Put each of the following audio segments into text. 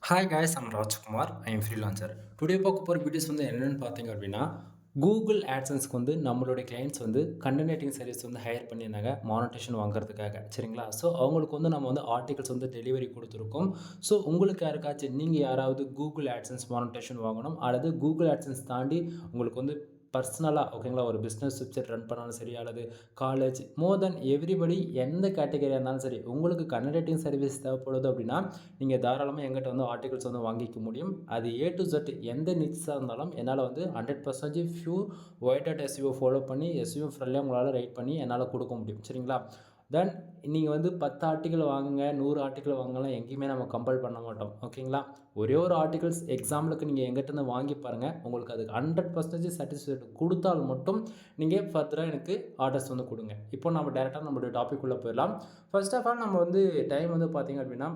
Hi guys I'm Rajkumar I am freelancer. Today பார்க்க போகிற videos வந்து என்னென்னு பார்த்தீங்க அப்படின்னா, கூகுள் ஆட்சன்ஸ்க்கு வந்து நம்மளுடைய கிளைண்ட்ஸ் வந்து கண்டென்ட் ரைட்டிங் சர்வீஸ் வந்து ஹையர் பண்ணியிருந்தாங்க மானிட்டேஷன் வாங்குறதுக்காக. சரிங்களா? ஸோ அவங்களுக்கு வந்து நம்ம வந்து ஆர்டிகல்ஸ் வந்து டெலிவரி கொடுத்துருக்கோம். ஸோ உங்களுக்கு யாருக்காச்சும் நீங்கள் யாராவது கூகுள் ஆட்சன்ஸ் மானிட்டேஷன் வாங்கணும் அல்லது கூகுள் ஆட்சன்ஸ் தாண்டி உங்களுக்கு வந்து பர்சனலாக ஓகேங்களா ஒரு பிஸ்னஸ் வெப்சைட் ரன் பண்ணாலும் சரி அல்லது காலேஜ் மோர் தென் எவ்ரிபடி எந்த கேட்டகரியாக இருந்தாலும் சரி உங்களுக்கு கண்டென்ட் ரைட்டிங் சர்வீஸ் தேவைப்படுது அப்படின்னா நீங்கள் தாராளமாக எங்கிட்ட வந்து ஆர்டிகல்ஸ் வந்து வாங்கிக்க முடியும். அது ஏ டு Z எந்த நிச்ஸாக இருந்தாலும் என்னால் வந்து 100% pure white hat SEO follow பண்ணி எஸ்இஓ ஃப்ரெண்ட்லியாக உங்களால் ரைட் பண்ணி என்னால் கொடுக்க முடியும். சரிங்களா? தென் நீங்கள் வந்து 10 ஆர்டிக்கல் வாங்குங்க 100 ஆர்டிக்கல் வாங்கலாம் எங்கேயுமே நம்ம கம்பல் பண்ண மாட்டோம். ஓகேங்களா? ஒரே ஒரு ஆர்டிகல்ஸ் எக்ஸாம்பிளுக்கு நீங்கள் எங்கிட்டேருந்து வாங்கி பாருங்கள். உங்களுக்கு அதுக்கு 100% சாட்டிஸ்ஃபைட் கொடுத்தால் மட்டும் நீங்கள் ஃபர்தராக எனக்கு ஆர்டர்ஸ் வந்து கொடுங்க. இப்போ நம்ம டேரெக்டாக நம்மளுடைய டாபிக் உள்ள போயிடலாம். ஃபர்ஸ்ட் ஆஃப் ஆல் நம்ம வந்து டைம் வந்து பார்த்திங்க அப்படின்னா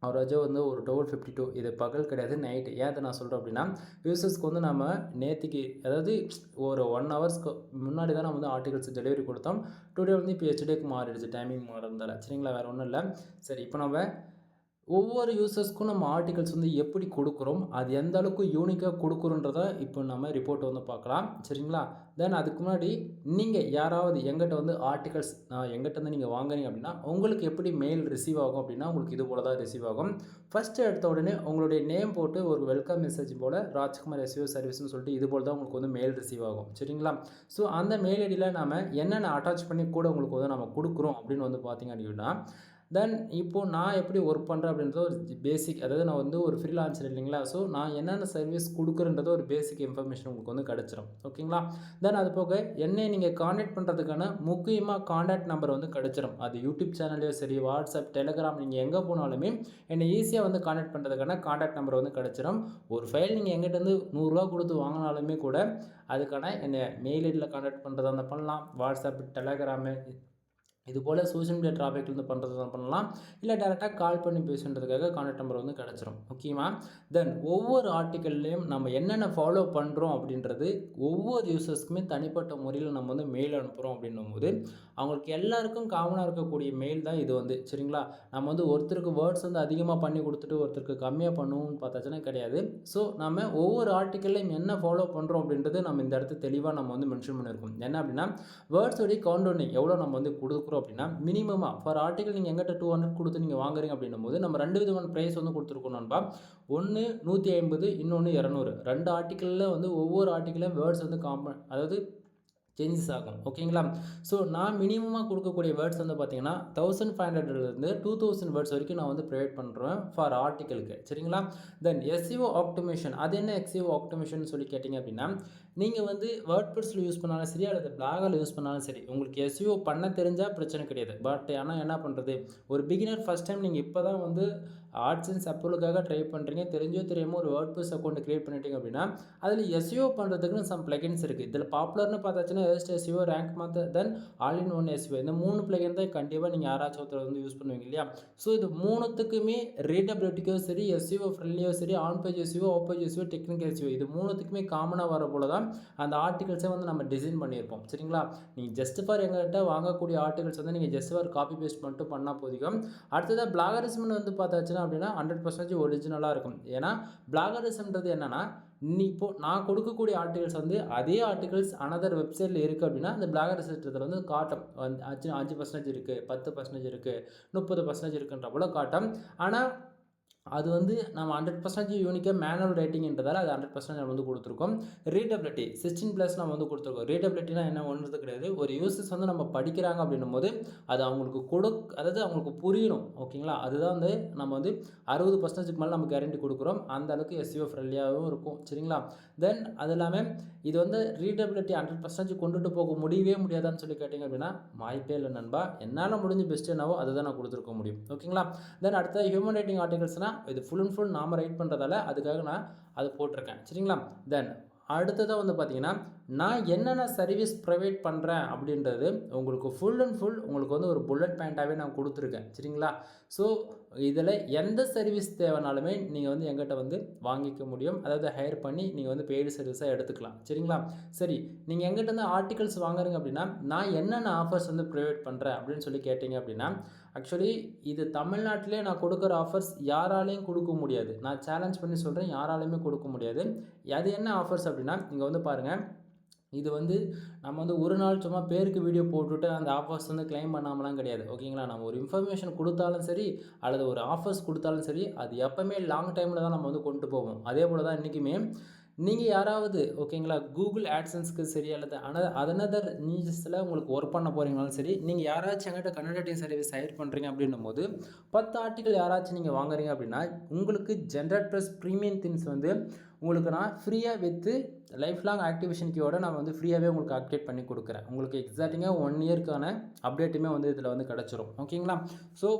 அவராச்சும் வந்து ஒரு 12:52 இது பகல் கிடையாது நைட்டு. ஏன் அதை நான் சொல்கிறேன் அப்படின்னா யூசர்ஸ்க்கு வந்து நம்ம நேற்றுக்கு அதாவது ஒரு 1 ஹவர்ஸ்க்கு முன்னாடி தான் நம்ம வந்து ஆர்டிகல்ஸ் டெலிவரி கொடுத்தோம். டுடே வந்து இப்போ ஹெச்டேக்கு மாறிடுச்சு டைமிங் மாறதுனால. சரிங்களா? வேறு ஒன்றும் இல்லை. சரி இப்போ நம்ம ஒவ்வொரு யூசர்ஸ்க்கும் நம்ம ஆர்டிகல்ஸ் வந்து எப்படி கொடுக்குறோம் அது எந்த அளவுக்கு யூனிக்காக கொடுக்குறோன்றத இப்போ நம்ம ரிப்போர்ட் வந்து பார்க்கலாம். சரிங்களா? தென் அதுக்கு முன்னாடி நீங்கள் யாராவது எங்கிட்ட வந்து ஆர்டிகல்ஸ் எங்கிட்ட வந்து நீங்கள் வாங்குறீங்க அப்படின்னா உங்களுக்கு எப்படி மெயில் ரிசீவ் ஆகும் அப்படின்னா உங்களுக்கு இது போல் தான் ரிசீவ் ஆகும். ஃபஸ்ட்டு எடுத்த உடனே உங்களுடைய நேம் போட்டு ஒரு வெல்கம் மெசேஜ் போல் ராஜ்குமார் எஸ்இஓ சர்வீஸ்னு சொல்லிட்டு இது போல் தான் உங்களுக்கு வந்து மெயில் ரிசீவ் ஆகும். சரிங்களா? ஸோ அந்த மெயில் ஐடியில் நம்ம என்னென்ன அட்டாச் பண்ணி கூட உங்களுக்கு வந்து நம்ம கொடுக்குறோம் அப்படின்னு வந்து பார்த்தீங்க அப்படின்னா தென் இப்போது நான் எப்படி ஒர்க் பண்ணுறேன் அப்படின்றத ஒரு பேசிக் அதாவது நான் வந்து ஒரு ஃப்ரீலான்சர் இல்லைங்களா? ஸோ நான் என்னென்ன சர்வீஸ் கொடுக்குறேன்றது ஒரு பேசிக் இன்ஃபர்மேஷன் உங்களுக்கு வந்து கிடச்சிரும். ஓகேங்களா? தென் அது போக என்னை நீங்கள் காண்டாக்ட் பண்ணுறதுக்கான முக்கியமாக காண்டாக்ட் நம்பர் வந்து கிடச்சிரும். அது யூடியூப் சேனல்லையோ சரி வாட்ஸ்அப் டெலிகிராம் நீங்கள் எங்கே போனாலுமே என்னை ஈஸியாக வந்து காண்டாக்ட் பண்ணுறதுக்கான காண்டாக்ட் நம்பர் வந்து கிடச்சிரும். ஒரு ஃபைல் நீங்கள் எங்கிட்டேருந்து ரூ. 100 கொடுத்து வாங்கினாலுமே கூட அதுக்கான என்னை மெயில் ஐடியில் காண்டாக்ட் பண்ணுறதா இருந்தால் பண்ணலாம். வாட்ஸ்அப் டெலிகிராமு இது போல் சோஷியல் மீடியா ட்ராஃபிக்லேருந்து பண்ணுறது பண்ணலாம். இல்லை டேரெக்டாக கால் பண்ணி பேசுன்றதுக்காக கான்டாக்ட் நம்பர் வந்து கிடச்சிரும். ஓகேவா? தென் ஒவ்வொரு ஆர்டிக்கல்லையும் நம்ம என்னென்ன ஃபாலோ பண்ணுறோம் அப்படின்றது ஒவ்வொரு யூசர்ஸ்க்குமே தனிப்பட்ட முறையில் நம்ம வந்து மெயில் அனுப்புகிறோம் அப்படின்னும்போது அவங்களுக்கு எல்லாருக்கும் காமனாக இருக்கக்கூடிய மெயில் தான் இது வந்து. சரிங்களா? நம்ம வந்து ஒருத்தருக்கு வேர்ட்ஸ் வந்து அதிகமாக பண்ணி கொடுத்துட்டு ஒருத்தருக்கு கம்மியாக பண்ணுவோம்னு பார்த்தாச்சுன்னா கிடையாது. ஸோ நம்ம ஒவ்வொரு ஆர்டிக்கல்லையும் என்ன ஃபாலோ பண்ணுறோம் அப்படின்றது நம்ம இந்த இடத்துல தெளிவாக நம்ம வந்து மென்ஷன் பண்ணியிருக்கோம். என்ன அப்படின்னா வேர்ட்ஸோடைய கவுண்டவுனிங் எவ்வளோ நம்ம வந்து கொடுக்குறோம் அப்படின்னா மினிமமாக ஃபார் ஆர்டிகல் நீங்கள் எங்கிட்ட 200 கொடுத்து நீங்கள் வாங்குறீங்க அப்படின்னும் போது நம்ம 2 விதமான ப்ரைஸ் வந்து கொடுத்துருக்கோம் நண்பா. ஒன்று 150 இன்னொன்று 200. 2 ஆர்டிக்கலில் வந்து ஒவ்வொரு ஆர்டிக்கலையும் வேர்ட்ஸ் வந்து அதாவது சேஞ்சஸ் ஆகும். ஓகேங்களா? ஸோ நான் மினிமமாக கொடுக்கக்கூடிய வேர்ட்ஸ் வந்து பார்த்தீங்கன்னா 1500லேருந்து 2000 வேர்ட்ஸ் வரைக்கும் நான் வந்து ப்ரொவைட் பண்ணுறேன் ஃபார் ஆர்டிக்கலுக்கு. சரிங்களா? தென் எஸ்இஓ ஆப்டிமேஷன் அது என்ன எஸ்இஓ ஆப்டிமேஷன் சொல்லி கேட்டிங்க அப்படின்னா நீங்கள் வந்து வேர்ட்பிரஸில் யூஸ் பண்ணாலும் சரி அல்லது பிளாகில் யூஸ் பண்ணாலும் சரி உங்களுக்கு எஸ்இஓ பண்ண தெரிஞ்சால் பிரச்சனை கிடையாது. பட் ஆனால் என்ன பண்ணுறது ஒரு பிகினர் ஃபஸ்ட் டைம் நீங்கள் இப்போ தான் வந்து ஆட்சன்ஸ் அப்ரூவலுக்காக ட்ரை பண்ணுறீங்க தெரிஞ்சோ தெரியாமல் ஒரு வேர்ட்பிரஸ் அக்கௌண்ட் க்ரியேட் பண்ணிட்டீங்க அப்படின்னா அதில் எஸ்இஓ பண்ணுறதுக்குன்னு சம் பிளகின்ஸ் இருக்குது. இதில் பாப்புலர்னு பார்த்தாச்சுன்னா எஸ்இஓ ரேங்க் மாத்த then all in one SEO இந்த 3 பிளகின் தான் கண்டிப்பாக நீங்கள் யாராச்சும் ஒருத்தர் வந்து யூஸ் பண்ணுவீங்க இல்லையா? ஸோ இது 3த்துக்குமே ரீடபிலிட்டிக்கோ சரி எஸ்இஓ ஃப்ரெண்ட்லியோ சரி on page SEO of page SEO technical SEO இது 3த்துக்குமே காமனாக வர போல தான் அந்த ஆர்டிகல்ஸை வந்து நம்ம டிசைன் பண்ணியிருப்போம். சரிங்களா? நீங்கள் ஜஸ்ட் ஃபார் எங்கள்கிட்ட வாங்கக்கூடிய ஆர்டிகல்ஸ் வந்து நீங்கள் ஜஸ்ட் ஃபார் காப்பி பேஸ்ட் மட்டும் பண்ணால் போதிக்கும். அடுத்ததாக பிளாகரிசம்னு வந்து பார்த்தாச்சுன்னா அப்படின்னா 100% ஒரிஜினலாக இருக்கும். ஏன்னா பிளாகரிசம்ன்றது என்னென்னா இப்போது நான் கொடுக்கக்கூடிய ஆர்டிகல்ஸ் வந்து அதே ஆர்டிகல்ஸ் அனதர் வெப்சைட்டில் இருக்குது அப்படின்னா அந்த பிளாகர் சிஸ்டத்தில் வந்து காட்டும் 5% இருக்குது 10% இருக்குது 30% இருக்குன்ற போல் காட்டும். ஆனால் அது வந்து நம்ம 100% யூனிக்காக மேனுவல் ரைட்டிங்ன்றதால அது 100% நம்ம வந்து கொடுத்துருக்கோம். ரீடபிலிட்டி 16+ நம்ம வந்து கொடுத்துருக்கோம். ரீடபிலிட்டினா என்ன ஒன்றது கிடையாது. ஒரு யூசர்ஸ் வந்து நம்ம படிக்கிறாங்க அப்படின்னும் போது அது அவங்களுக்கு அதாவது அவங்களுக்கு புரியணும். ஓகேங்களா? அதுதான் வந்து நம்ம வந்து 60%க்கு மேலே நம்ம கேரண்டி கொடுக்குறோம். அந்த அளவுக்கு எஸ்இஓ ஃப்ரெண்ட்லியாகவும் இருக்கும். சரிங்களா? தென் அது இல்லாமல் இது வந்து ரீடபிலிட்டி 100% கொண்டுட்டு போக முடியவே முடியாதான்னு சொல்லி கேட்டிங்க அப்படின்னா வாய்ப்பே இல்லை நண்பா. என்னால் முடிஞ்ச பெஸ்ட் என்னவோ அதை தான் நான் கொடுத்துருக்க முடியும். ஓகேங்களா? தென் அடுத்த ஹியூமன் ரைட்டிங் ஆர்டிகல்ஸ்னால் இது ஃபுல் அண்ட் ஃபுல் நாம் ரைட் பண்ணுறதால அதுக்காக நான் அதை போட்டிருக்கேன். சரிங்களா? தென் அடுத்ததாக வந்து பார்த்தீங்கன்னா நான் என்னென்ன சர்வீஸ் ப்ரொவைட் பண்ணுறேன் அப்படின்றது உங்களுக்கு ஃபுல் அண்ட் ஃபுல் உங்களுக்கு வந்து ஒரு புல்லட் பாயிண்ட்டாகவே நான் கொடுத்துருக்கேன். சரிங்களா? ஸோ இதில் எந்த சர்வீஸ் தேவைனாலுமே நீங்கள் வந்து எங்கிட்ட வந்து வாங்கிக்க முடியும். அதாவது ஹையர் பண்ணி நீங்கள் வந்து பெய்டு சர்வீஸாக எடுத்துக்கலாம். சரிங்களா? சரி நீங்கள் எங்கிட்ட வந்து ஆர்டிகல்ஸ் வாங்குறீங்க அப்படின்னா நான் என்னென்ன ஆஃபர்ஸ் வந்து ப்ரொவைட் பண்ணுறேன் அப்படின்னு சொல்லி கேட்டிங்க அப்படின்னா ஆக்சுவலி இது தமிழ்நாட்டிலே நான் கொடுக்குற ஆஃபர்ஸ் யாராலையும் கொடுக்க முடியாது. நான் சேலஞ்ச் பண்ணி சொல்கிறேன், யாராலையுமே கொடுக்க முடியாது. அது என்ன ஆஃபர்ஸ் அப்படின்னா, இங்கே வந்து பாருங்கள், இது வந்து நம்ம வந்து ஒரு நாள் சும்மா பேருக்கு வீடியோ போட்டுவிட்டு அந்த ஆஃபர்ஸ் வந்து கிளைம் பண்ணாமலாம் கிடையாது. ஓகேங்களா? நம்ம ஒரு இன்ஃபர்மேஷன் கொடுத்தாலும் சரி, அல்லது ஒரு ஆஃபர்ஸ் கொடுத்தாலும் சரி, அது எப்போவுமே லாங் டைமில் தான் நம்ம வந்து கொண்டு போவோம். அதே போல் தான் இன்றைக்குமே நீங்கள் யாராவது ஓகேங்களா கூகுள் ஆட்சன்ஸ்க்கு சரி அல்லது அதனதர் நீச்சஸில் உங்களுக்கு ஒர்க் பண்ண போகிறீங்கனாலும் சரி, நீங்கள் யாராச்சும் எங்கிட்ட கன்சல்டிங் சர்வீஸ் ஹையர் பண்ணுறீங்க அப்படின்னும் போது 10 ஆர்டிக்கல் யாராச்சும் நீங்கள் வாங்குறீங்க அப்படின்னா உங்களுக்கு ஜென்ரேட் ப்ளஸ் ப்ரீமியம் திங்ஸ் வந்து உங்களுக்கு நான் ஃப்ரீயாக வித்து லைஃப் லாங் ஆக்டிவேஷன் கீயோட நான் வந்து ஃப்ரீயாகவே உங்களுக்கு அப்டேட் பண்ணி கொடுக்குறேன். உங்களுக்கு எக்ஸாக்டிங்காக 1 இயர்க்கான அப்டேட்டுமே வந்து இதில் வந்து கிடச்சிரும். ஓகேங்களா? ஸோ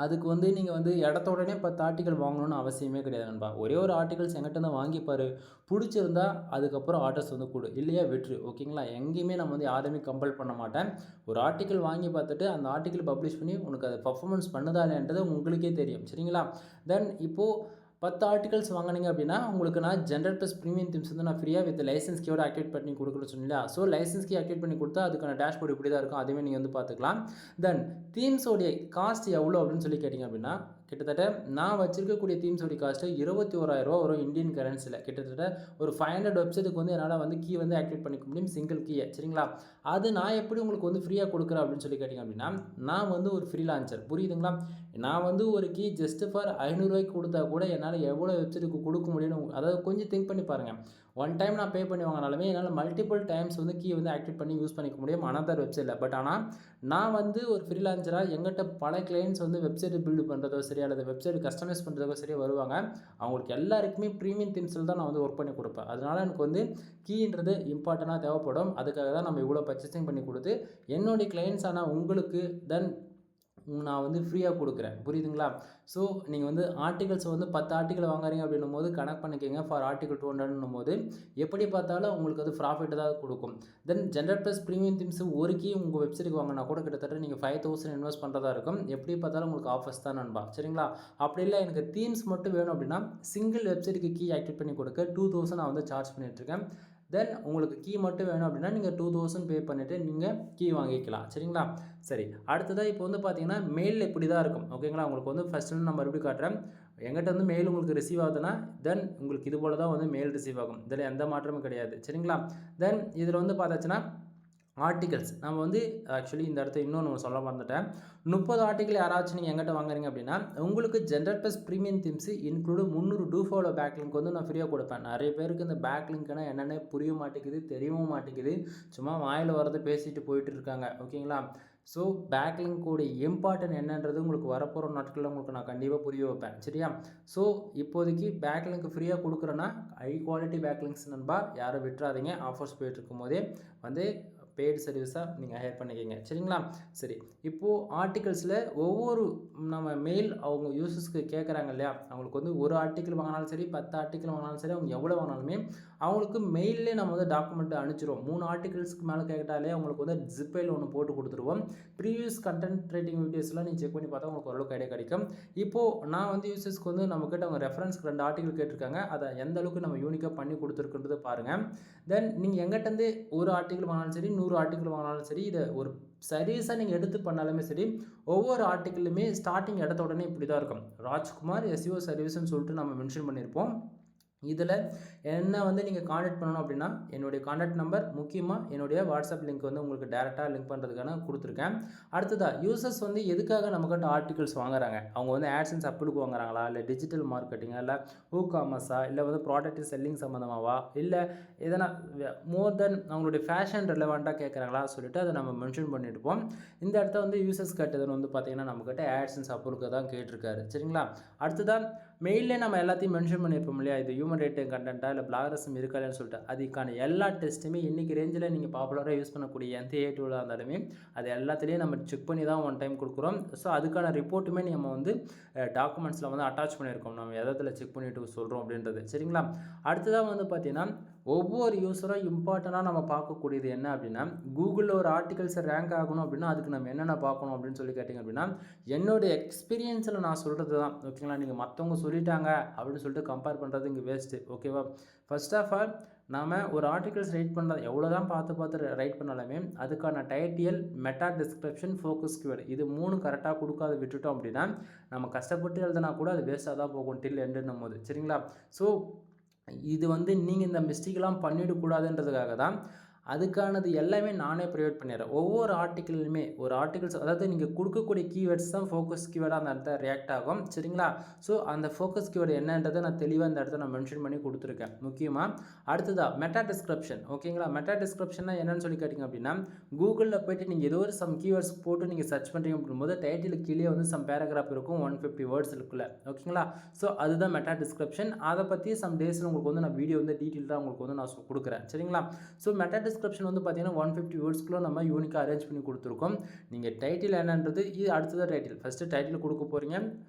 அதுக்கு வந்து நீங்கள் வந்து இடத்த உடனே 10 ஆர்டிக்கல் வாங்கணும்னு அவசியமே கிடையாது நண்பா. ஒரே ஒரு ஆர்டிகல்ஸ் எங்கிட்ட தான் வாங்கிப்பார், பிடிச்சிருந்தா அதுக்கப்புறம் ஆர்டர்ஸ் வந்து கொடு, இல்லையா விட்டுரு. ஓகேங்களா? எங்கேயுமே நம்ம வந்து யாரையுமே கம்பல் பண்ண மாட்டேன். ஒரு ஆர்டிக்கல் வாங்கி பார்த்துட்டு அந்த ஆர்டிக்கல் பப்ளிஷ் பண்ணி உனக்கு அது பர்ஃபார்மன்ஸ் பண்ணுதா இல்லைன்றது உங்களுக்கே தெரியும். சரிங்களா? தென் இப்போது 10 ஆர்டிகல்ஸ் வாங்கினீங்க அப்படின்னா உங்களுக்கு நான் ஜென்ரல் ப்ளஸ் ப்ரீமியம் தீம்ஸ் வந்து நான் ஃப்ரீயாக வித் லைசன்ஸ் கீயோட ஆக்டிவேட் பண்ணி கொடுக்குறேன்னு சொன்னீங்களா? ஸோ லைசன்ஸ் கீ ஆக்டிவேட் பண்ணி கொடுத்தா அதுக்கான டேஷ்போர்ட் இப்படி தான் இருக்கும். அதுவே நீங்கள் வந்து பார்த்துக்கலாம். தென் தீம்ஸோடைய காஸ்ட் எவ்வளோ அப்படின்னு சொல்லி கேட்டிங்க அப்படின்னா, கிட்டத்தட்ட நான் வச்சிருக்கக்கூடிய தீம்ஸோடைய காஸ்ட்டு 21,000 வரும் இந்தியன் கரன்சியில். கிட்டத்தட்ட ஒரு 500 வெப்சைட்டுக்கு வந்து என்னால் வந்து கீ வந்து ஆக்டிவேட் பண்ணிக்க முடியும், சிங்கிள் கீயை. சரிங்களா? அது நான் எப்படி உங்களுக்கு வந்து ஃப்ரீயாக கொடுக்குறேன் அப்படின்னு சொல்லி கேட்டிங்க அப்படின்னா, நான் வந்து ஒரு ஃப்ரீலான்சர், புரியுதுங்களா? நான் வந்து ஒரு கீ ஜஸ்ட் ஃபார் 500 ரூபாய்க்கு கொடுத்தா கூட என்னால் எவ்வளோ வெப்சைட்டுக்கு கொடுக்க முடியும்னு, அதாவது கொஞ்சம் திங்க் பண்ணி பாருங்கள். ஒன் டைம் நான் பே பண்ணி வாங்கினாலுமே என்னால் மல்டிபிள் டைம்ஸ் வந்து கீ வந்து ஆக்டிவேட் பண்ணி யூஸ் பண்ணிக்க முடியும் அனதர் வெப்சைட்டில். பட் ஆனால் நான் வந்து ஒரு ஃப்ரீலான்சராக எங்கிட்ட பல கிளைண்ட்ஸ் வந்து வெப்சைட் பில்டு பண்ணுறதோ சரி அல்லது வெப்சைட் கஸ்டமைஸ் பண்ணுறதோ சரி வருவாங்க. அவங்களுக்கு எல்லாருக்குமே ப்ரீமியம் தீம்ஸில் தான் நான் வந்து ஒர்க் பண்ணி கொடுப்பேன். அதனால் எனக்கு வந்து கீன்றது இம்பார்ட்டண்ட்டாக தேவைப்படும். அதுக்காக தான் நம்ம இவ்வளோ பர்ச்சேசிங் பண்ணி கொடுத்து என்னுடைய கிளைண்ட்ஸ் ஆனால் உங்களுக்கு தென் நான் வந்து ஃப்ரீயாக கொடுக்குறேன். புரியுதுங்களா? ஸோ நீங்கள் வந்து ஆர்டிகல்ஸ் வந்து 10 ஆர்டிக்கல் வாங்குறீங்க அப்படின்னும் போது கணக்கு பண்ணிக்கோங்க. ஃபார் ஆர்டிகல் 200ன்னும் போது எப்படி பார்த்தாலும் உங்களுக்கு அது ப்ராஃபிட் தான் கொடுக்கும். தென் ஜென்ரல் ப்ளஸ் ப்ரீமியம் தீம்ஸ் ஒரு கீ உங்கள் வெப்சைட்டுக்கு வாங்கினா கூட கிட்டத்தட்ட நீங்கள் 5,000 இன்வெஸ்ட் பண்ணுறதா இருக்கும். எப்படி பார்த்தாலும் உங்களுக்கு ஆஃபர்ஸ் தான் நண்பா. சரிங்களா? அப்படி இல்லை எனக்கு தீம்ஸ் மட்டும் வேணும் அப்படின்னா சிங்கிள் வெப்சைட்டுக்கு கீ ஆக்டிவேட் பண்ணி கொடுக்க 2,000 நான் வந்து சார்ஜ் பண்ணிகிட்ருக்கேன். தென் உங்களுக்கு கீ மட்டும் வேணும் அப்படின்னா நீங்கள் 2,000 பே பண்ணிவிட்டு நீங்கள் கீ வாங்கிக்கலாம். சரிங்களா? சரி, அடுத்ததாக இப்போ வந்து பார்த்தீங்கன்னா மெயில் இப்படி தான் இருக்கும். ஓகேங்களா? உங்களுக்கு வந்து ஃபஸ்ட்டு நான் மறுபடியும் காட்டுறேன். எங்கிட்ட வந்து மெயில் உங்களுக்கு ரிசீவ் ஆகுதுன்னா தென் உங்களுக்கு இது போல் தான் வந்து மெயில் ரிசீவ் ஆகும். இதில் எந்த மாற்றமும் கிடையாது. சரிங்களா? தென் இதில் வந்து பார்த்தாச்சுன்னா ஆர்டிகல்ஸ் நம்ம வந்து ஆக்சுவலி இந்த இடத்த இன்னொன்று சொல்ல மறந்துட்டேன். 30 ஆர்டிக்கல் யாராச்சும் நீங்கள் எங்கிட்ட வாங்குறீங்க அப்படின்னா உங்களுக்கு general plus premium themes include 300 do follow back link வந்து நான் ஃப்ரீயாக கொடுப்பேன். நிறைய பேருக்கு இந்த பேக் லிங்க்னா என்னென்ன புரிய மாட்டேங்குது, தெரியவும் மாட்டேங்குது. சும்மா வாயில் வரதை பேசிட்டு போயிட்டு இருக்காங்க. ஓகேங்களா? ஸோ பேக் லிங்க்கோடைய இம்பார்ட்டன்ட் என்னன்றது உங்களுக்கு வரப்போகிற நாட்களில் உங்களுக்கு நான் கண்டிப்பாக புரிய வைப்பேன். சரியா? ஸோ இப்போதைக்கு பேக் லிங்க் ஃப்ரீயாக கொடுக்குறேன்னா ஹை குவாலிட்டி பேக் லிங்க்ஸ் நண்பா, யாரும் விட்டுறாதீங்க. ஆஃபர்ஸ் போயிட்டு இருக்கும் போதே வந்து பெய்டு சர்வீஸாக நீங்கள் ஹையர் பண்ணிக்கிங்க. சரிங்களா? சரி, இப்போது ஆர்டிகல்ஸில் ஒவ்வொரு நம்ம மெயில் அவங்க யூசர்ஸ்க்கு கேட்குறாங்க இல்லையா, அவங்களுக்கு வந்து ஒரு ஆர்டிக்கல் வாங்கினாலும் சரி 10 ஆர்டிக்கல் வாங்கினாலும் சரி அவங்க எவ்வளோ வாங்கினாலுமே அவங்களுக்கு மெயிலே நம்ம வந்து டாக்குமெண்ட் அனுப்பிச்சிடுவோம். 3 ஆர்டிகல்ஸ்க்கு மேலே கேட்டாலே அவங்களுக்கு வந்து ஜிப் ஃபைல் ஒன்று போட்டு கொடுத்துருவோம். ப்ரீவியஸ் கண்டென்ட் ரைட்டிங் வீடியோஸ்லாம் நீங்கள் செக் பண்ணி பார்த்தா உங்களுக்கு ஓரளவுக்கு ஐடியா கிடைக்கும். இப்போது நான் வந்து யூசர்ஸ்க்கு வந்து நம்மக்கிட்ட அவங்க ரெஃபரன்ஸ்க்கு 2 ஆர்டிக்கல் கேட்டிருக்காங்க. அதை எந்த அளவுக்கு நம்ம யூனிக்காக பண்ணி கொடுத்துருக்குன்றது பாருங்கள். தென் நீங்கள் எங்கிட்டேருந்து ஒரு ஆர்டிக்கல் வாங்கினாலும் சரி 100 ஆர்டிக்கல் வாங்கினாலும் சரி இதை ஒரு சர்வீஸாக நீங்கள் எடுத்து பண்ணாலுமே சரி ஒவ்வொரு ஆர்டிக்கலுமே ஸ்டார்டிங் இடத்த உடனே இப்படி தான் இருக்கும். ராஜ்குமார் எஸ்இஓ சர்வீஸ்ன்னு சொல்லிட்டு நம்ம மென்ஷன் பண்ணியிருப்போம். இதில் என்ன வந்து நீங்கள் காண்டாக்ட் பண்ணணும் அப்படின்னா என்னுடைய காண்டாக்ட் நம்பர், முக்கியமாக என்னுடைய வாட்ஸ்அப் லிங்க் வந்து உங்களுக்கு டேரெக்டாக லிங்க் பண்ணுறதுக்கான கொடுத்துருக்கேன். அடுத்ததாக யூசர்ஸ் வந்து எதுக்காக நம்மக்கிட்ட ஆர்டிகல்ஸ் வாங்குறாங்க, அவங்க வந்து ஆட்சன்ஸ் அப்ளுக்கு வாங்குறாங்களா, இல்லை டிஜிட்டல் மார்க்கெட்டிங்கா, இல்லை காமர்ஸா, இல்லை வந்து ப்ராடக்ட் செல்லிங் சம்மந்தமாவா, இல்லை எதனா மோர் தென் அவங்களுடைய ஃபேஷன் ரெலவெண்ட்டாக கேட்குறாங்களா சொல்லிட்டு அதை நம்ம மென்ஷன் பண்ணிட்டுப்போம். இந்த இடத்த வந்து யூசர்ஸ் கேட்டதுன்னு வந்து பார்த்திங்கன்னா நம்மக்கிட்ட ஆட்சன்ஸ் அப்ளுக்கு தான் கேட்டிருக்காரு. சரிங்களா? அடுத்ததான் மெயிலே நம்ம எல்லாத்தையும் மென்ஷன் பண்ணியிருப்போம் இல்லையா, இது ஹியூமன் ரைட்டிங் கண்டென்ட்டாக இல்லை பிளாகரசம் இருக்காதுன்னு சொல்லிட்டு அதுக்கான எல்லா டெஸ்ட்டுமே இன்றைக்கி ரேஞ்சில் நீங்கள் பாப்புலராக யூஸ் பண்ணக்கூடிய எந்த ஏ டூலாக இருந்தாலுமே அது எல்லாத்துலேயும் நம்ம செக் பண்ணி தான் ஒன் டைம் கொடுக்குறோம். ஸோ அதுக்கான ரிப்போர்ட்டுமே நம்ம வந்து டாக்குமெண்ட்ஸில் வந்து அட்டாச் பண்ணியிருக்கோம். நம்ம எதில் செக் பண்ணிவிட்டு சொல்கிறோம் அப்படின்றது. சரிங்களா? அடுத்ததாக வந்து பார்த்திங்கன்னா ஒவ்வொரு யூஸரும் இம்பார்ட்டண்ட்டாக நம்ம பார்க்கக்கூடியது என்ன அப்படின்னா, கூகுளில் ஒரு ஆர்டிகல்ஸ் ரேங்க் ஆகணும் அப்படின்னா, அதுக்கு நம்ம என்னென்ன பார்க்கணும் அப்படின்னு சொல்லி கேட்டிங்க அப்படின்னா, என்னுடைய எக்ஸ்பீரியன்ஸில் நான் சொல்கிறது தான். ஓகேங்களா? நீங்கள் மற்றவங்க சொல்லிட்டாங்க அப்படின்னு சொல்லிட்டு கம்பேர் பண்ணுறது இங்கே வேஸ்ட்டு. ஓகேவா? ஃபர்ஸ்ட் ஆஃப் ஆல் நாம ஒரு ஆர்டிகல்ஸ் ரைட் பண்ணுறது எவ்வளோ தான் பார்த்து ரைட் பண்ணாலுமே, அதுக்கான title, meta description, focus keyword இது 3 கரெக்டாக கொடுக்காத விட்டுட்டோம் அப்படின்னா, நம்ம கஷ்டப்பட்டு எழுதினா கூட அது வேஸ்ட்டாக தான் போகும் டில் எண்டுன்னும் போது. சரிங்களா? ஸோ இது வந்து நீங்கள் இந்த மிஸ்டேக்லாம் பண்ணிடக்கூடாதுன்றதுக்காக தான் அதுக்கானது எல்லாமே நானே ப்ரொவைட் பண்ணிடுறேன். ஒவ்வொரு ஆர்டிக்கிளுமே ஒரு ஆர்டிகிள்ஸ் அதாவது நீங்கள் கொடுக்கக்கூடிய கீவேர்ட்ஸ் தான் ஃபோக்கஸ் கீவேர்டாக அந்த இடத்துல ரியாக்ட் ஆகும். சரிங்களா? ஸோ அந்த ஃபோக்கஸ் கீவேர்டு என்னன்றதை நான் தெளிவாக இந்த இடத்துல நான் மென்ஷன் பண்ணி கொடுத்துருக்கேன். முக்கியமாக அடுத்ததாக மெட்டா டிஸ்கிரிப்ஷன். ஓகேங்களா? மெட்டா டிஸ்கிரிப்ஷன்னா என்னன்னு சொல்லி கேட்டிங்க அப்படின்னா, கூகுளில் போய்ட்டு நீங்கள் ஏதோ ஒரு சம் கீவேர்ட்ஸ் போட்டு நீங்கள் சர்ச் பண்ணுறீங்க அப்படிங்கும்போது டைட்டிலுக்கு கீழே வந்து சம் பேராகிராஃப் இருக்கும் 150 வேர்ட்ஸ் இருக்குல்ல. ஓகேங்களா? ஸோ அதுதான் மெட்டா டிஸ்கிரிப்ஷன். அதை பற்றி சம் டேஸில் உங்களுக்கு வந்து நான் வீடியோ வந்து டீட்டெயிலாக உங்களுக்கு வந்து நான் கொடுக்குறேன். சரிங்களா? ஸோ மெட்டா டிஸ்கிரிப்ஷன் வந்து பார்த்தீங்கன்னா 150 வேர்ட்ஸ்க்குள்ள நம்ம யூனிக்காக அரேஞ்ச் பண்ணி கொடுத்துருக்கோம். நீங்கள் டைட்டில் என்னன்றது இது அடுத்தது டைட்டில். ஃபஸ்ட்டு டைட்டில் கொடுக்க போகிறீங்க,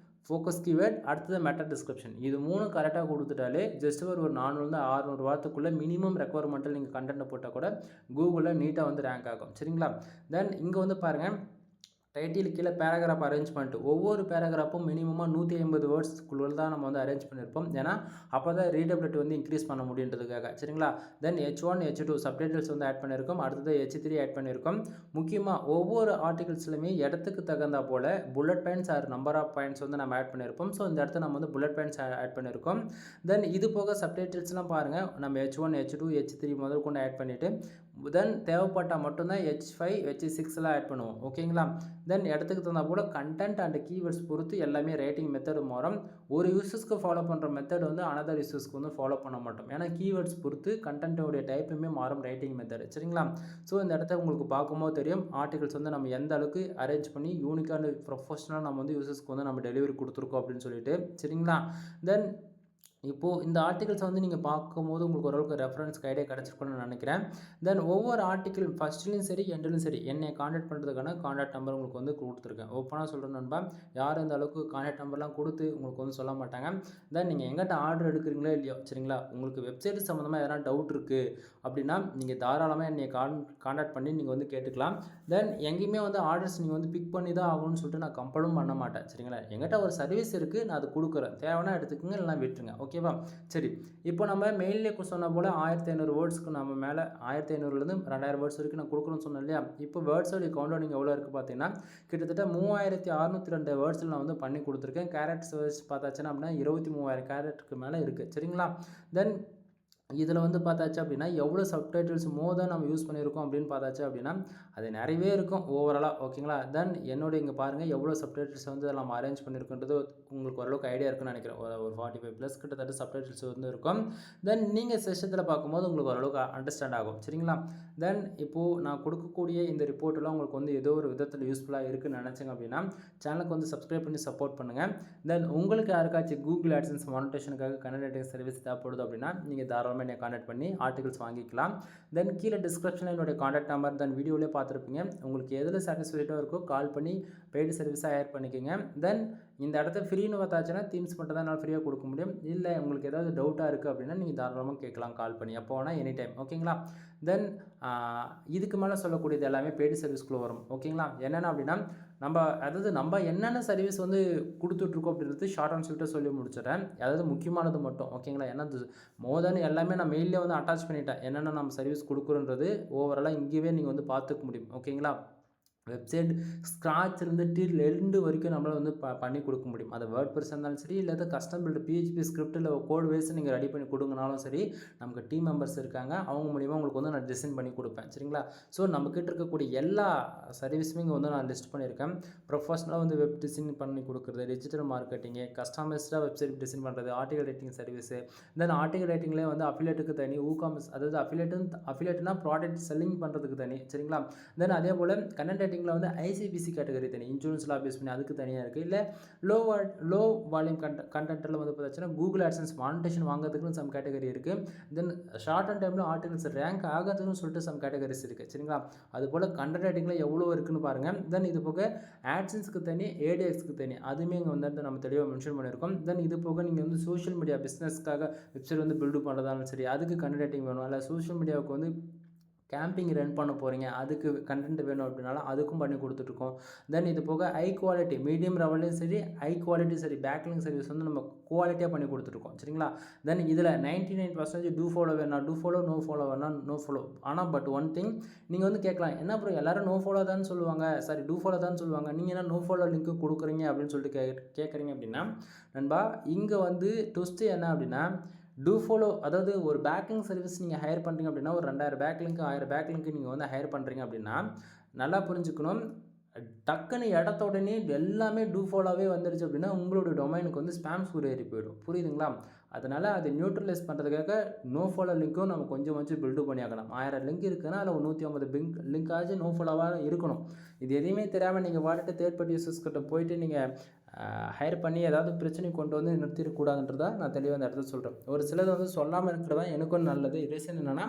ஃபோக்கஸ் கீவேர்ட், அடுத்தது மெட்டா டிஸ்கிரிப்ஷன். இது 3 கரெக்டாக கொடுத்துட்டாலே ஜஸ்ட் ஒரு 400 600 வார்த்தைக்குள்ளே மினிமம் ரெக்குவயர்மெண்ட்டில் நீங்கள் கண்டென்ட்டை போட்டால் கூட கூகுளில் நீட்டாக வந்து ரேங்க் ஆகும். சரிங்களா? தென் இங்கே வந்து பாருங்கள், டைட்டில் கீழே பேராகிராஃப் அரேஞ்ச் பண்ணிட்டு ஒவ்வொரு பேராகிராஃபும் மினிமமாக 150 வேர்ட்ஸ்க்குள்ள தான் நம்ம வந்து அரேஞ்ச் பண்ணியிருப்போம். ஏன்னா அப்போ தான் ரீடபிலிட்டி வந்து இன்க்ரீஸ் பண்ண முடியுன்றதுக்காக. சரிங்களா? தென் H1 H2 சப்டைட்டில்ஸ் வந்து ஆட் பண்ணியிருக்கோம். அடுத்தது H3 ஆட் பண்ணியிருக்கோம். முக்கியமாக ஒவ்வொரு ஆர்டிகல்ஸ்லையுமே இடத்துக்கு தகுந்தா போல் bullet points or number of points வந்து நம்ம ஆட் பண்ணியிருப்போம். ஸோ இந்த இடத்துல நம்ம வந்து புல்லட் பாயிண்ட்ஸ் ஆட் பண்ணியிருக்கோம். தென் இது போக சப்டைட்டில்ஸ்லாம் பாருங்கள், நம்ம H1 H2 H3 முதல் கொண்டு ஆட் பண்ணிவிட்டு தென் தேவைப்பட்டால் மட்டும்தான் H5 H6 ஆட் பண்ணுவோம். ஓகேங்களா? தென் இடத்துக்கு தகுந்த போல் கண்டென்ட் அண்ட் கீவேர்ட்ஸ் பொறுத்து எல்லாமே ரைட்டிங் மெத்தடு மாறும். ஒரு யூசர்ஸ்க்கு ஃபாலோ பண்ணுற மெத்தட் வந்து அனதர் யூசர்ஸ்க்கு வந்து ஃபாலோ பண்ண மாட்டோம். ஏன்னா கீவேர்ட்ஸ் பொறுத்து கண்டென்ட்டோடைய டைப்புமே மாறும் ரைட்டிங் மெத்தடு. சரிங்களா? ஸோ இந்த இடத்த உங்களுக்கு பார்க்கும்போது தெரியும் ஆர்டிகல்ஸ் வந்து நம்ம எந்த அளவுக்கு அரேஞ்ச் பண்ணி யூனிக்கான ப்ரொஃபஷனலாக நம்ம வந்து யூசர்ஸ்க்கு வந்து நம்ம டெலிவரி கொடுத்துருக்கோம் அப்படின்னு சொல்லிட்டு. சரிங்களா? தென் இப்போது இந்த ஆர்டிகல்ஸ் வந்து நீங்கள் பார்க்கும்போது உங்களுக்கு ஓரளவுக்கு ரெஃபரன்ஸ் கைடே கிடச்சிருக்குன்னு நினைக்கிறேன். தென் ஒவ்வொரு ஆர்டிக்கிள் ஃபஸ்ட்லேயும் சரி எண்ட்லையும் சரி என்னை காண்டாக்ட் பண்ணுறதுக்கான காண்டாக்ட் நம்பர் உங்களுக்கு வந்து கொடுத்துருக்கேன். ஓப்பனாக சொல்கிறேன் நண்பா, யாரும் இந்த அளவுக்கு காண்டாக்ட் நம்பர்லாம் கொடுத்து உங்களுக்கு வந்து சொல்ல மாட்டாங்க. தென் நீங்கள் எங்கிட்ட ஆர்டர் எடுக்கிறீங்களோ இல்லையோ, சரிங்களா, உங்களுக்கு வெப்சைட் சம்மந்தமாக எதனா டவுட் இருக்குது அப்படின்னா நீங்கள் தாராளமாக என்னை காண்டாக்ட் பண்ணி நீங்கள் வந்து கேட்டுக்கலாம். தென் எங்கேயுமே வந்து ஆர்டர்ஸ் நீங்கள் வந்து பிக் பண்ணி தான் ஆகணும்னு சொல்லிட்டு நான் கம்பலும் பண்ண மாட்டேன். சரிங்களா? எங்கிட்ட ஒரு சர்வீஸ் இருக்குது, நான் அது கொடுக்குறேன், தேவைன்னா எடுத்துக்கோங்க, இல்லைனா விட்டுருங்க. ஓகேவா? சரி, இப்போ நம்ம மெயிலே சொன்ன போல் 1500 வேர்ட்ஸ்க்கு நம்ம மேலே 1500லேருந்து 2000 வேர்ட்ஸ் வரைக்கும் நான் கொடுக்குறேன்னு சொன்னேன் இல்லையா? இப்போ வேர்ட்ஸோடைய கவுண்டவுனிங் எவ்வளோ இருக்குது பார்த்தீங்கன்னா, கிட்டத்தட்ட 3602 வேர்ட்ஸில் நான் வந்து பண்ணி கொடுத்துருக்கேன். கேரக்டர்ஸ் வேர்ட்ஸ் பார்த்தாச்சுன்னா அப்படின்னா 23,000 கேரக்டருக்கு மேலே இருக்குது. சரிங்களா? தென் இதில் வந்து பார்த்தாச்சு அப்படின்னா எவ்வளோ சப்டைட்டில்ஸ் தான் நம்ம யூஸ் பண்ணியிருக்கோம் அப்படின்னு பார்த்தாச்சு அப்படின்னா அது நிறையவே இருக்கும் ஓவராலாக. ஓகேங்களா? தென் என்னோட இங்கே பாருங்கள் எவ்வளோ சப்டைட்டில்ஸ் வந்து நம்ம அரேஞ்ச் பண்ணியிருக்கின்றது உங்களுக்கு ஓரளவுக்கு ஐடியா இருக்குன்னு நினைக்கிறேன். ஒரு 45+ கிட்டத்தட்ட சப்டைட்டில்ஸ் வந்து இருக்கும். தென் நீங்கள் செஷத்தில் பார்க்கும்போது உங்களுக்கு ஓரளவுக்கு அண்டர்ஸ்டாண்ட் ஆகும். சரிங்களா? தென் இப்போது நான் கொடுக்கக்கூடிய இந்த ரிப்போர்ட்டெல்லாம் உங்களுக்கு வந்து ஏதோ ஒரு விதத்தில் யூஸ்ஃபுல்லாக இருக்குன்னு நினச்சிங்க அப்படின்னா சேனலுக்கு வந்து சப்ஸ்கிரைப் பண்ணி சப்போர்ட் பண்ணுங்கள். தென் உங்களுக்கு யாருக்காச்சும் கூகுள் ஆட்சன்ஸ் மானிட்டேஷனுக்காக கனெக்டிங் சர்வீஸ் தேவைப்படுது அப்படின்னா நீங்கள் தாராளமாக என்னை காண்டாக்ட் பண்ணி ஆர்டிகல்ஸ் வாங்கிக்கலாம். தென் கீழே டிஸ்கிரிப்ஷனில் என்னுடைய காண்டாக்ட் நம்பர் தென் வீடியோவிலே பார்த்துருப்பீங்க. உங்களுக்கு எதில் சாட்டிஸ்ஃபைடாக இருக்கோ கால் பண்ணி பெய்டு சர்வீஸாக ஹையர் பண்ணிக்கோங்க. தென் இந்த இடத்த ஃப்ரீன்னு பார்த்தாச்சுன்னா தீம்ஸ் மட்டும் தான் நான் ஃப்ரீயாக கொடுக்க முடியும். இல்லை உங்களுக்கு ஏதாவது டவுட்டாக இருக்குது அப்படின்னா நீங்கள் தாராளமாக கேட்கலாம் கால் பண்ணி, எப்போ வேணால் எனி டைம். ஓகேங்களா? தென் இதுக்கு மேலே சொல்லக்கூடியது எல்லாமே பெய்டு சர்வீஸ்க்குள்ளே வரும். ஓகேங்களா? என்னென்ன அப்படின்னா நம்ம என்னென்ன சர்வீஸ் வந்து கொடுத்துட்ருக்கோம் அப்படின்றது ஷார்ட் அண்ட் ஸ்வீட்டாக சொல்லி முடிச்சிடறேன். அதாவது முக்கியமானது மட்டும். ஓகேங்களா? ஏன்னா மோதன் எல்லாமே நான் மெயிலே வந்து அட்டாச் பண்ணிட்டேன். என்னென்ன நம்ம சர்வீஸ் கொடுக்குறோன்றது ஓவராலாக இங்கேயே நீங்கள் வந்து பார்த்துக்க முடியும். ஓகேங்களா? வெப்சைட் ஸ்க்ராட்ச்லேருந்து டில் எண்டு வரைக்கும் நம்மளால் வந்து பண்ணி கொடுக்க முடியும். அது வேர்ட் ப்ரெஸ் இருந்தாலும் சரி, இல்லை கஸ்டம் பில்டு PHP ஸ்கிரிப்டில் கோட் வைஸ் நீங்கள் ரெடி பண்ணி கொடுங்கனாலும் சரி, நமக்கு டீம் மெம்பர்ஸ் இருக்காங்க, அவங்க மூலிமா உங்களுக்கு வந்து நான் டிசைன் பண்ணி கொடுப்பேன். சரிங்களா? ஸோ நம்மக்கிட்ட இருக்கக்கூடிய எல்லா சர்வீஸுமே இங்கே வந்து நான் லிஸ்ட் பண்ணியிருக்கேன். ப்ரொஃபஷனலாக வந்து வெப் டிசைன் பண்ணி கொடுக்குறது, டிஜிட்டல் மார்க்கெட்டிங்கு, கஸ்டமைஸ்டாக வெப்சைட் டிசைன் பண்ணுறது, article writing service, then article ரைட்டிங்லேயே வந்து அஃபிலியேட்டுக்கு தனி, காமர்ஸ் அதாவது அஃபிலியேட்னா ப்ராடக்ட் செல்லிங் பண்ணுறதுக்கு தனி. சரிங்களா? தென் அதே போல் கண்டென்ட் ரைட்டிங் லிங்கில் வந்து ஐசிபிசி கேட்டகரி தனி, இன்சூரன்ஸ் லா பேஸ் பண்ணி அதுக்கு தனியாக இருக்குது. இல்லை லோ வால்யூம் கண்டென்ட்டில் வந்து பார்த்தீங்கன்னா கூகுள் ஆட்சன்ஸ் மானிட்டேஷன் வாங்குறதுக்குன்னு சம் கேட்டகரி இருக்குது. தென் ஷார்ட் அண்ட் டைமில் ஆர்டிகல்ஸ் ரேங்க் ஆகிறதுன்னு சொல்லிட்டு சம் கேட்டகரிஸ் இருக்குது. சரிங்களா, அதுபோல் கண்டென்ட் ரைட்டிங்கில் எவ்வளோ இருக்குன்னு பாருங்கள். தென் இது போக ஆட்சன்ஸுக்கு தனி, ஏடிஎக்ஸ்க்கு தனி, அதுவுமே இங்கே வந்து நம்ம தெளிவாக மென்ஷன் பண்ணியிருக்கோம். தென் இது போக நீங்கள் வந்து சோஷியல் மீடியா பிஸ்னஸ்க்காக வெப்சைட் வந்து பில்டு பண்ணுறதாலும் சரி, அதுக்கு கண்டென்ட் ரைட்டிங் வேணும். இல்லை சோஷியல் மீடியாவுக்கு வந்து கேம்பிங் ரன் பண்ண போகிறீங்க, அதுக்கு கண்டென்ட் வேணும் அப்படின்னாலும் அதுக்கும் பண்ணி கொடுத்துட்ருக்கோம். தென் இது போக ஹை குவாலிட்டி மீடியம் லெவல்லையும் சரி, ஹை குவாலிட்டி சரி, பேக்லிங் சர்வீஸ் வந்து நம்ம குவாலிட்டியாக பண்ணி கொடுத்துட்ருக்கோம். சரிங்களா, தென் இதில் 99% டூ ஃபாலோ வேணாம், டூ ஃபாலோ, நோ ஃபாலோ வேணாம், நோ ஃபாலோ. ஆனால் பட் ஒன் திங் நீங்கள் வந்து கேட்கலாம், என்ன ப்ரோ எல்லோரும் நோ ஃபாலோ தான் சொல்லுவாங்க, சாரி டூ ஃபாலோ தான் சொல்லுவாங்க, நீங்கள் என்ன நோ ஃபாலோ லிங்க்கு கொடுக்குறீங்க அப்படின்னு சொல்லிட்டு கேட்குறீங்க அப்படின்னா நண்பா, இங்கே வந்து ட்விஸ்ட்டு என்ன அப்படின்னா டூ ஃபாலோ, அதாவது ஒரு பேக்லிங் சர்வீஸ் நீங்கள் ஹையர் பண்ணுறீங்க அப்படின்னா ஒரு 2000 பேக்லிங்க்கு 1000 பேக்லிங்க்கு நீங்கள் வந்து ஹையர் பண்ணுறீங்க அப்படின்னா நல்லா புரிஞ்சுக்கணும், டக்குன்னு இடத்த உடனே எல்லாமே டூ ஃபாலோவே வந்துடுச்சு அப்படின்னா உங்களோட டொமைனுக்கு வந்து ஸ்பேம் ஸ்கோர் ஏறி போயிடும். புரியுதுங்களா, அதனால் அதை நியூட்ரலைஸ் பண்ணுறதுக்காக நோ ஃபாலோ லிங்க்கும் நம்ம கொஞ்சம் பில்டு பண்ணி ஆகணும். 1000 லிங்க் இருக்குன்னா அதில் 150 லிங்க் ஆச்சு நோ ஃபாலோவாக இருக்கணும். இது எதையுமே தெரியாமல் நீங்கள் வாட்டிட்டு தேர்ட் பார்ட்டி யூசர்ஸ் கிட்ட போயிட்டு நீங்கள் ஹையர் பண்ணி ஏதாவது பிரச்சனை கொண்டு வந்து நிறுத்திடக்கூடாதுன்றதா நான் தெளிவாக அந்த இடத்துல சொல்கிறேன். ஒரு சிலது வந்து சொல்லாமல் இருக்கிறதா எனக்கும் நல்லது. ரீசன் என்னென்னா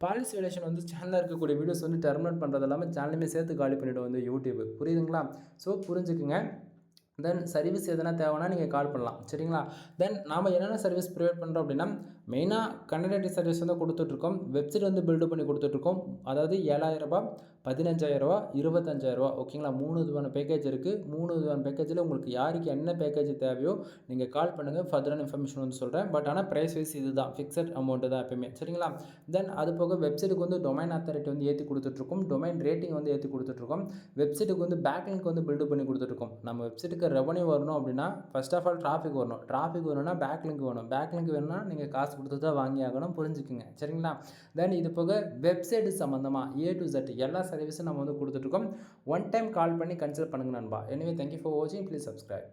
பாலிசி விலேஷன் வந்து சேனலில் இருக்கக்கூடிய வீடியோஸ் வந்து டெர்மினேட் பண்ணுறது இல்லாமல் சேனலுமே சேர்த்து காலி பண்ணிவிடும் வந்து யூடியூப். புரியுதுங்களா, ஸோ புரிஞ்சுக்குங்க. தென் சர்வீஸ் எதனா தேவைன்னா நீங்கள் கால் பண்ணலாம். சரிங்களா, தென் நாம் என்னென்ன சர்வீஸ் ப்ரொவைட் பண்ணுறோம் அப்படின்னா மெயினாக கண்டென்ட் சர்வீஸ் வந்து கொடுத்துட்ருக்கோம். வெப்சைட் வந்து பில்டு பண்ணி கொடுத்துட்ருக்கோம். அதாவது 7000 ரூபாய், 15000 ரூபா, 25000 ரூபா. ஓகேங்களா, 3 விதமான பேக்கேஜ் இருக்குது. 3 விதமான பேக்கேஜில் உங்களுக்கு யாருக்கு என்ன பேக்கேஜ் தேவையோ நீங்கள் கால் பண்ணுங்கள், ஃபர்தரான இன்ஃபர்மேஷன் வந்து சொல்கிறேன். பட் ஆனால் ப்ரைஸ் வைஸ் இது தான், ஃபிக்ஸட் அமௌண்ட்டு தான் எப்பயுமே. சரிங்களா, தென் அது போக வெப்சைட்டுக்கு வந்து டொமைன் அத்தாரிட்டி வந்து ஏற்றி கொடுத்துட்ருக்கோம், டொமைன் ரேட்டிங் வந்து ஏற்றி கொடுத்துட்ருக்கோம், வெப்சைட்டுக்கு வந்து பேக்லிங்க் வந்து பில்டு பண்ணி கொடுத்துட்ருக்கோம். நம்ம வெப்சைட்டுக்கு ரெவன்யூ வரணும் அப்படின்னா ஃபர்ஸ்ட் ஆஃப் ஆல் டிராஃபிக் வரணும், டிராஃபிக் வேணும்னா பேக்லிங்க் வேணும், பேக்லிங்க் வேணும்னா நீங்கள் காசு கொடுத்து தான் வாங்கி ஆகணும். புரிஞ்சுக்குங்க. சரிங்களா, தென் இது போக வெப்சைட் சம்மந்தமாக A to Z எல்லா சர்வீஸும் நம்ம வந்து கொடுத்துட்ருக்கோம். ஒன் டைம் கால் பண்ணி கன்சல்ட் பண்ணுங்க நண்பா. எனவே தேங்க்யூ ஃபார் வாட்சிங், ப்ளீஸ் சப்ஸ்கிரைப்.